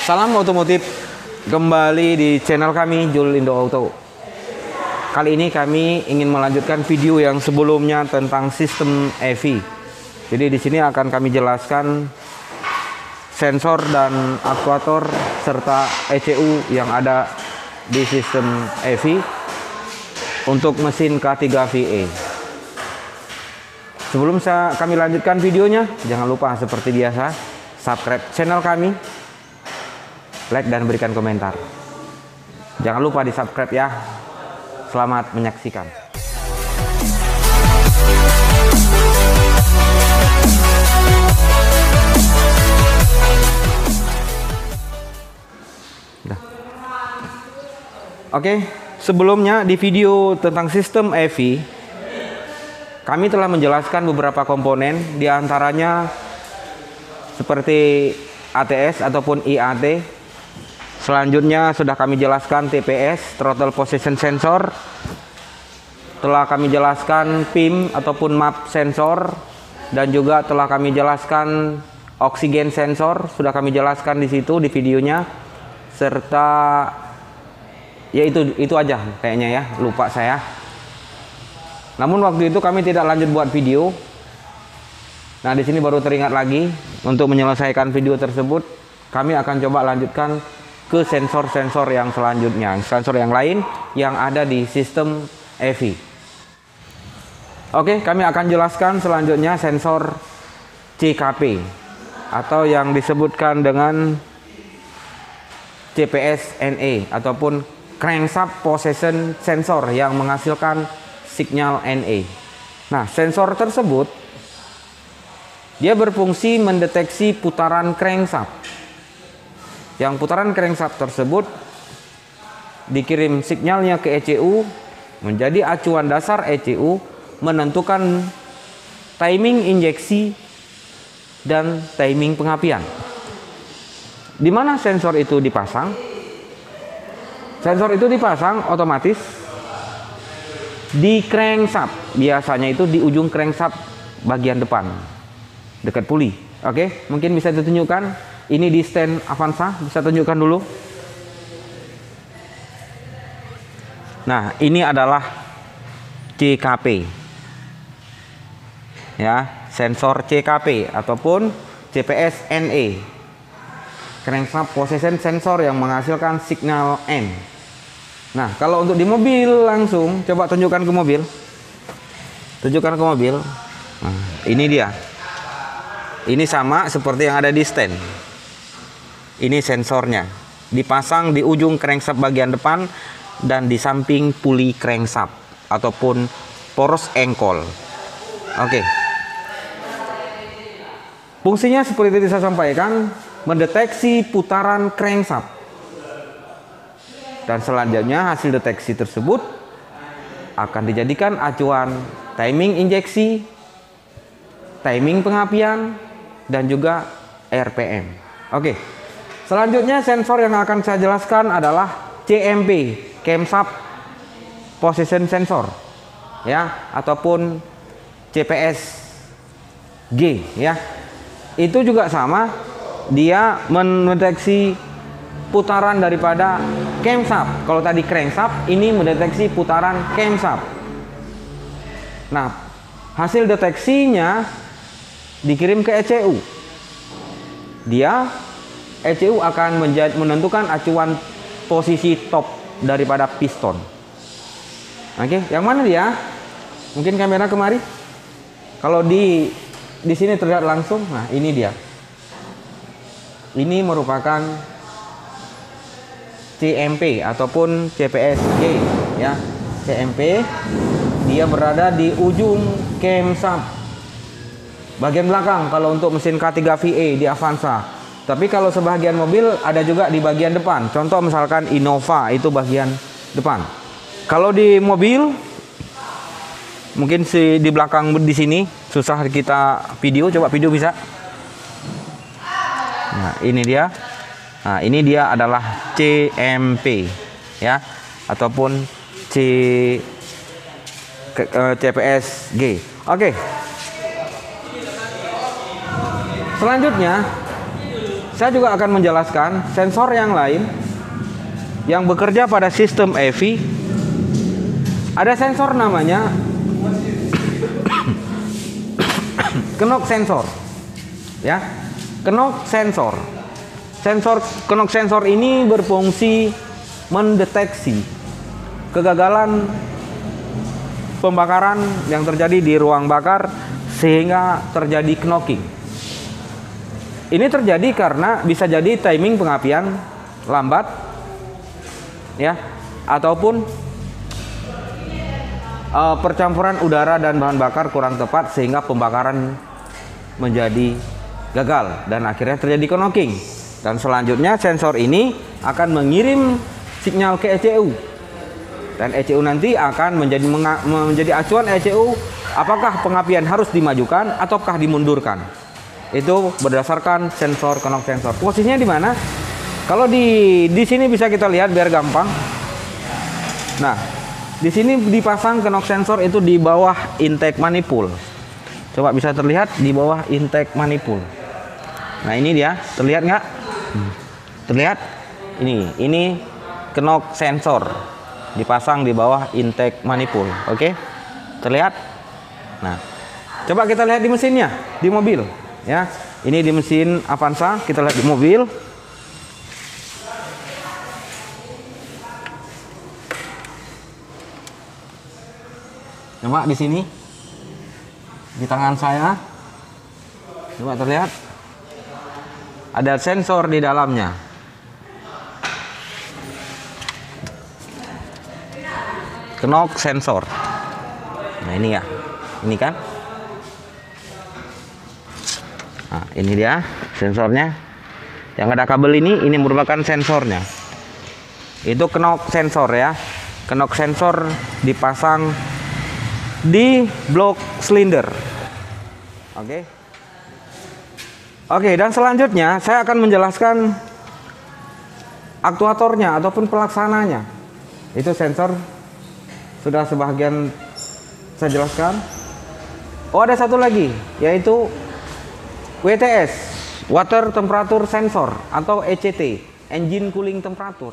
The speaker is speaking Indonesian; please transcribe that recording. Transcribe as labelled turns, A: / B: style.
A: Salam otomotif, kembali di channel kami Jul Indo Auto. Kali ini kami ingin melanjutkan video yang sebelumnya tentang sistem EV. Jadi di sini akan kami jelaskan sensor dan aktuator serta ECU yang ada di sistem EV untuk mesin K3 VE. Sebelum kami lanjutkan videonya, jangan lupa seperti biasa subscribe channel kami, like dan berikan komentar. Jangan lupa di subscribe ya. Selamat menyaksikan. Oke, sebelumnya di video tentang sistem EV kami telah menjelaskan beberapa komponen, diantaranya seperti ATS ataupun IAT. Selanjutnya sudah kami jelaskan TPS, Throttle Position Sensor. Telah kami jelaskan PIM ataupun MAP sensor, dan juga telah kami jelaskan oksigen sensor. Sudah kami jelaskan di situ di videonya, serta ya itu aja kayaknya ya, lupa saya. Namun waktu itu kami tidak lanjut buat video. Nah, di sini baru teringat lagi untuk menyelesaikan video tersebut. Kami akan coba lanjutkan ke sensor-sensor yang selanjutnya, sensor yang lain yang ada di sistem EV. Oke, kami akan jelaskan selanjutnya sensor CKP atau yang disebutkan dengan CPS-NE ataupun Crankshaft Position Sensor yang menghasilkan sinyal NE. Nah, sensor tersebut dia berfungsi mendeteksi putaran crankshaft. Yang putaran crankshaft tersebut dikirim sinyalnya ke ECU, menjadi acuan dasar ECU menentukan timing injeksi dan timing pengapian. Di mana sensor itu dipasang? Sensor itu dipasang otomatis di crankshaft, biasanya itu di ujung crankshaft bagian depan dekat puli. Oke, mungkin bisa ditunjukkan ini di stand Avanza, bisa tunjukkan dulu. Nah, ini adalah CKP ya, sensor CKP ataupun CPS-NE, Crankshaft Position Sensor yang menghasilkan signal N. Nah, kalau untuk di mobil langsung, coba tunjukkan ke mobil. Tunjukkan ke mobil. Nah, ini dia. Ini sama seperti yang ada di stand. Ini sensornya. Dipasang di ujung crankshaft bagian depan dan di samping puli crankshaft ataupun poros engkol. Oke. Fungsinya seperti yang saya sampaikan, mendeteksi putaran crankshaft. Dan selanjutnya hasil deteksi tersebut akan dijadikan acuan timing injeksi, timing pengapian, dan juga RPM. Oke. Selanjutnya sensor yang akan saya jelaskan adalah CMP, Crankshaft Position Sensor ya, ataupun CPS-G ya. Itu juga sama, dia mendeteksi putaran daripada camshaft. Kalau tadi crankshaft, ini mendeteksi putaran camshaft. Nah, hasil deteksinya dikirim ke ECU. ECU akan menentukan acuan posisi top daripada piston. Oke, yang mana dia? Mungkin kamera kemari. Kalau di sini terlihat langsung. Nah, ini dia. Ini merupakan CMP ataupun CPS-G ya. CMP dia berada di ujung camshaft bagian belakang kalau untuk mesin K3 VE di Avanza. Tapi kalau sebagian mobil ada juga di bagian depan. Contoh misalkan Innova itu bagian depan. Kalau di mobil mungkin di belakang di sini susah kita video, coba video bisa. Nah, ini dia. Nah, ini dia adalah CMP ya, ataupun CPS-G. Oke. Selanjutnya saya juga akan menjelaskan sensor yang lain yang bekerja pada sistem EV. Ada sensor namanya knock sensor. Ya, knock sensor. Knock sensor ini berfungsi mendeteksi kegagalan pembakaran yang terjadi di ruang bakar sehingga terjadi knocking. Ini terjadi karena bisa jadi timing pengapian lambat, ya, ataupun percampuran udara dan bahan bakar kurang tepat sehingga pembakaran menjadi gagal dan akhirnya terjadi knocking. Dan selanjutnya sensor ini akan mengirim sinyal ke ECU. Dan ECU nanti akan menjadi acuan ECU apakah pengapian harus dimajukan ataukah dimundurkan. Itu berdasarkan sensor knock sensor. Posisinya di mana? Kalau di sini bisa kita lihat biar gampang. Nah, di sini dipasang knock sensor itu di bawah intake manifold. Coba bisa terlihat di bawah intake manifold. Nah, ini dia, terlihat nggak? Terlihat? Ini knock sensor dipasang di bawah intake manifold. Oke, terlihat? Nah, coba kita lihat di mesinnya, di mobil, ya. Ini di mesin Avanza, kita lihat di mobil. Coba di sini, di tangan saya, coba terlihat, ada sensor di dalamnya. Knock sensor. Nah, ini ya, ini kan. Nah, ini dia sensornya. Yang ada kabel ini merupakan sensornya. Itu knock sensor ya. Knock sensor dipasang di blok silinder. Oke, dan selanjutnya saya akan menjelaskan aktuatornya ataupun pelaksananya. Itu sensor sudah sebagian saya jelaskan. Oh, ada satu lagi, yaitu WTS, Water Temperature Sensor atau ECT, Engine Cooling Temperature.